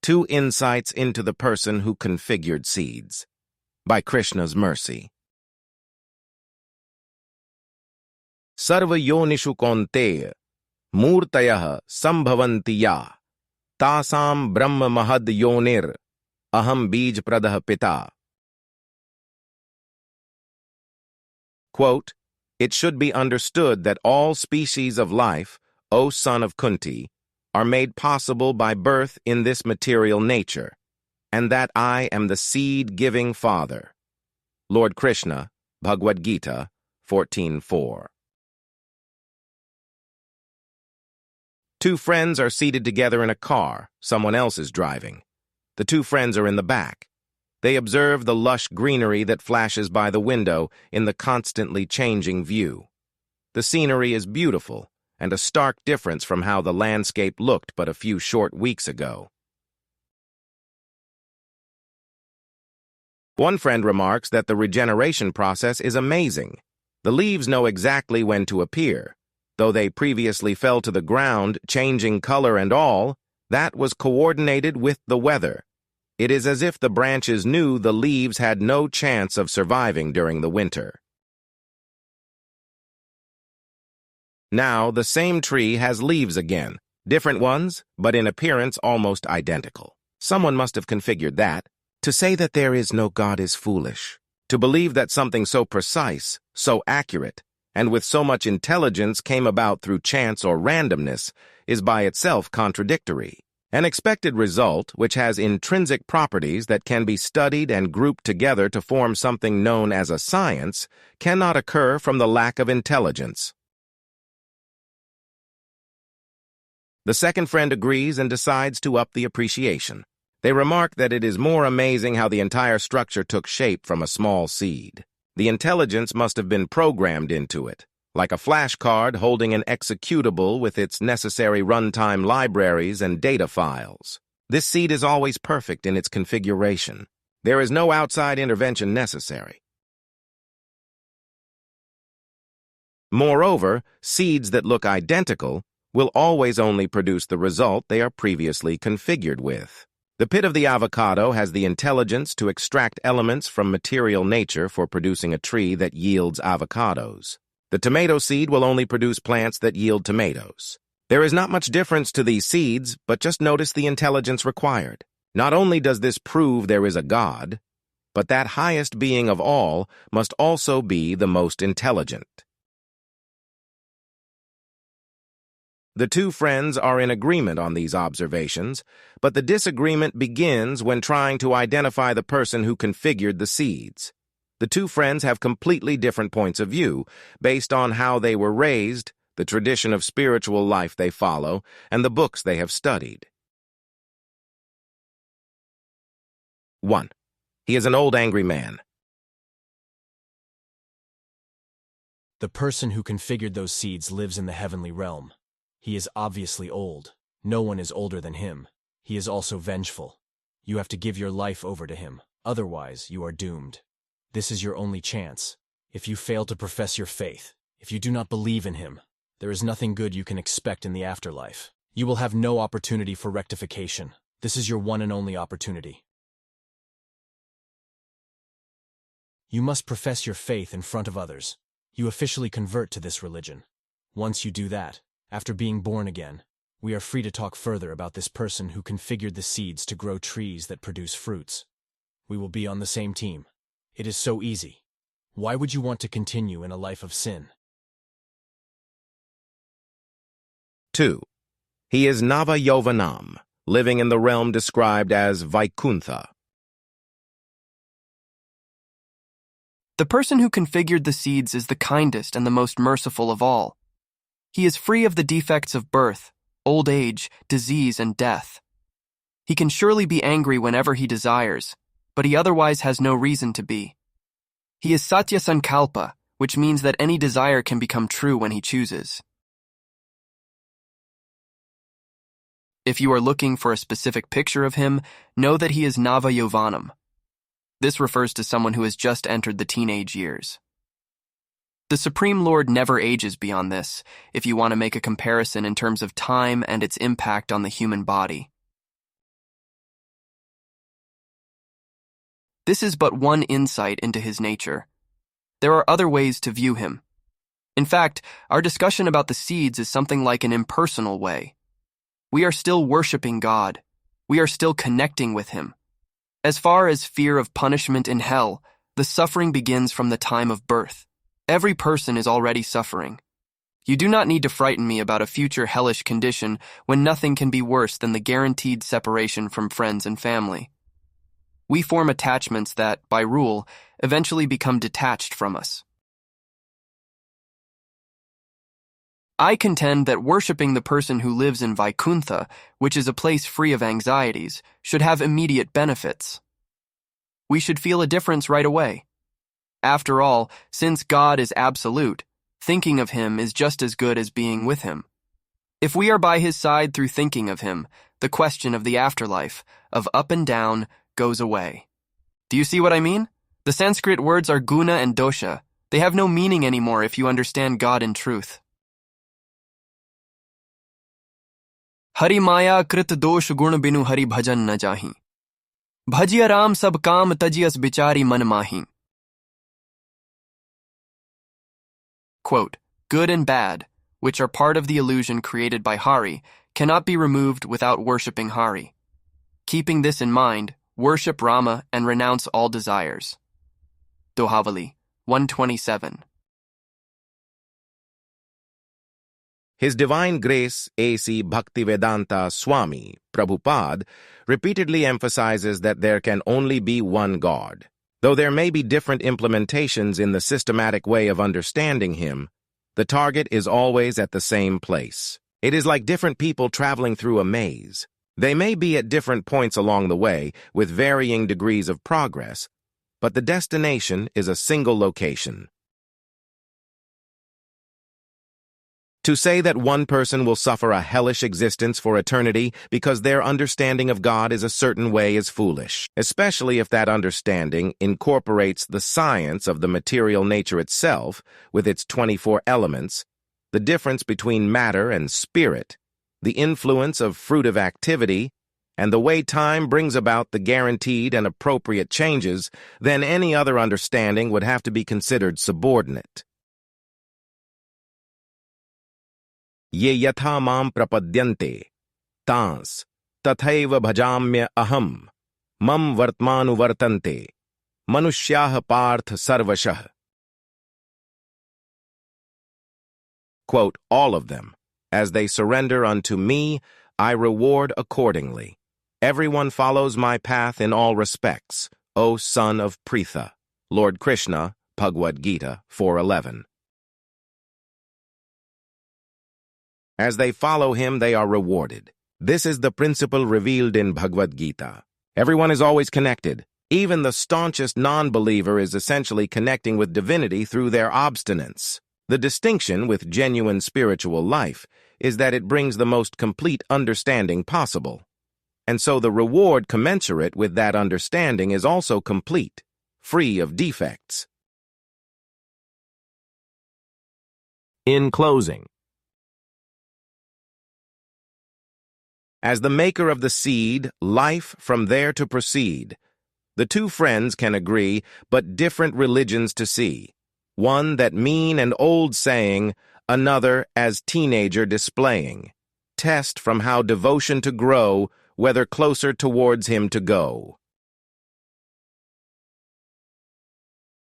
2 Insights into the Person Who Configured Seeds, by Krishna's Mercy. Sarva yonishu kaunteya, murtayah sambhavanti ya, tasam brahma mahad yonir, aham bij pradah pita. Quote, "It should be understood that all species of life, O son of Kunti, are made possible by birth in this material nature, and that I am the seed-giving Father." Lord Krishna, Bhagavad-gita, 14:4. 2 friends are seated together in a car. Someone else is driving. The 2 friends are in the back. They observe the lush greenery that flashes by the window in the constantly changing view. The scenery is beautiful, and a stark difference from how the landscape looked but a few short weeks ago. One friend remarks that the regeneration process is amazing. The leaves know exactly when to appear. Though they previously fell to the ground, changing color and all, that was coordinated with the weather. It is as if the branches knew the leaves had no chance of surviving during the winter. Now, the same tree has leaves again, different ones, but in appearance almost identical. Someone must have configured that. To say that there is no God is foolish. To believe that something so precise, so accurate, and with so much intelligence came about through chance or randomness is by itself contradictory. An expected result, which has intrinsic properties that can be studied and grouped together to form something known as a science, cannot occur from the lack of intelligence. The second friend agrees and decides to up the appreciation. They remark that it is more amazing how the entire structure took shape from a small seed. The intelligence must have been programmed into it, like a flashcard holding an executable with its necessary runtime libraries and data files. This seed is always perfect in its configuration. There is no outside intervention necessary. Moreover, seeds that look identical will always only produce the result they are previously configured with. The pit of the avocado has the intelligence to extract elements from material nature for producing a tree that yields avocados. The tomato seed will only produce plants that yield tomatoes. There is not much difference to these seeds, but just notice the intelligence required. Not only does this prove there is a God, but that highest being of all must also be the most intelligent. The 2 friends are in agreement on these observations, but the disagreement begins when trying to identify the person who configured the seeds. The 2 friends have completely different points of view, based on how they were raised, the tradition of spiritual life they follow, and the books they have studied. 1. He is an old angry man. The person who configured those seeds lives in the heavenly realm. He is obviously old. No one is older than him. He is also vengeful. You have to give your life over to him. Otherwise, you are doomed. This is your only chance. If you fail to profess your faith, if you do not believe in him, there is nothing good you can expect in the afterlife. You will have no opportunity for rectification. This is your one and only opportunity. You must profess your faith in front of others. You officially convert to this religion. Once you do that, after being born again, we are free to talk further about this person who configured the seeds to grow trees that produce fruits. We will be on the same team. It is so easy. Why would you want to continue in a life of sin? 2. He is Nava Yovanam, living in the realm described as Vaikuntha. The person who configured the seeds is the kindest and the most merciful of all. He is free of the defects of birth, old age, disease, and death. He can surely be angry whenever he desires, but he otherwise has no reason to be. He is Satya Sankalpa, which means that any desire can become true when he chooses. If you are looking for a specific picture of him, know that he is Nava Yovanam. This refers to someone who has just entered the teenage years. The Supreme Lord never ages beyond this, if you want to make a comparison in terms of time and its impact on the human body. This is but one insight into his nature. There are other ways to view him. In fact, our discussion about the seeds is something like an impersonal way. We are still worshiping God. We are still connecting with him. As far as fear of punishment in hell, the suffering begins from the time of birth. Every person is already suffering. You do not need to frighten me about a future hellish condition when nothing can be worse than the guaranteed separation from friends and family. We form attachments that, by rule, eventually become detached from us. I contend that worshipping the person who lives in Vaikuntha, which is a place free of anxieties, should have immediate benefits. We should feel a difference right away. After all, since God is absolute, thinking of him is just as good as being with him. If we are by his side through thinking of him, the question of the afterlife, of up and down, goes away. Do you see what I mean? The Sanskrit words are guna and dosha. They have no meaning anymore if you understand God in truth. Hari maya krit dosh gun binu hari bhajan na jahi. Bhajiya ram sab kaam tajiyas bichari man mahi. Quote, good and bad, which are part of the illusion created by Hari, cannot be removed without worshipping Hari. Keeping this in mind, worship Rama and renounce all desires. Dohavali 127. His Divine Grace A.C. Bhaktivedanta Swami, Prabhupada, repeatedly emphasizes that there can only be one God. Though there may be different implementations in the systematic way of understanding him, the target is always at the same place. It is like different people traveling through a maze. They may be at different points along the way with varying degrees of progress, but the destination is a single location. To say that one person will suffer a hellish existence for eternity because their understanding of God is a certain way is foolish, especially if that understanding incorporates the science of the material nature itself with its 24 elements, the difference between matter and spirit, the influence of fruitive activity, and the way time brings about the guaranteed and appropriate changes, then any other understanding would have to be considered subordinate. Ye yatha mam prapadyante, tans, tathaiva bhajamya aham, mam vartmanu vartante, manushyaha parth sarvashah. Quote, all of them. As they surrender unto me, I reward accordingly. Everyone follows my path in all respects, O son of Pritha. Lord Krishna, Bhagavad-gita 4:11. As they follow him, they are rewarded. This is the principle revealed in Bhagavad-gita. Everyone is always connected. Even the staunchest non-believer is essentially connecting with divinity through their obstinance. The distinction with genuine spiritual life is that it brings the most complete understanding possible. And so the reward commensurate with that understanding is also complete, free of defects. In closing, as the maker of the seed, life from there to proceed, the two friends can agree, but different religions to see. One that mean and old saying, another as teenager displaying. Test from how devotion to grow, whether closer towards him to go.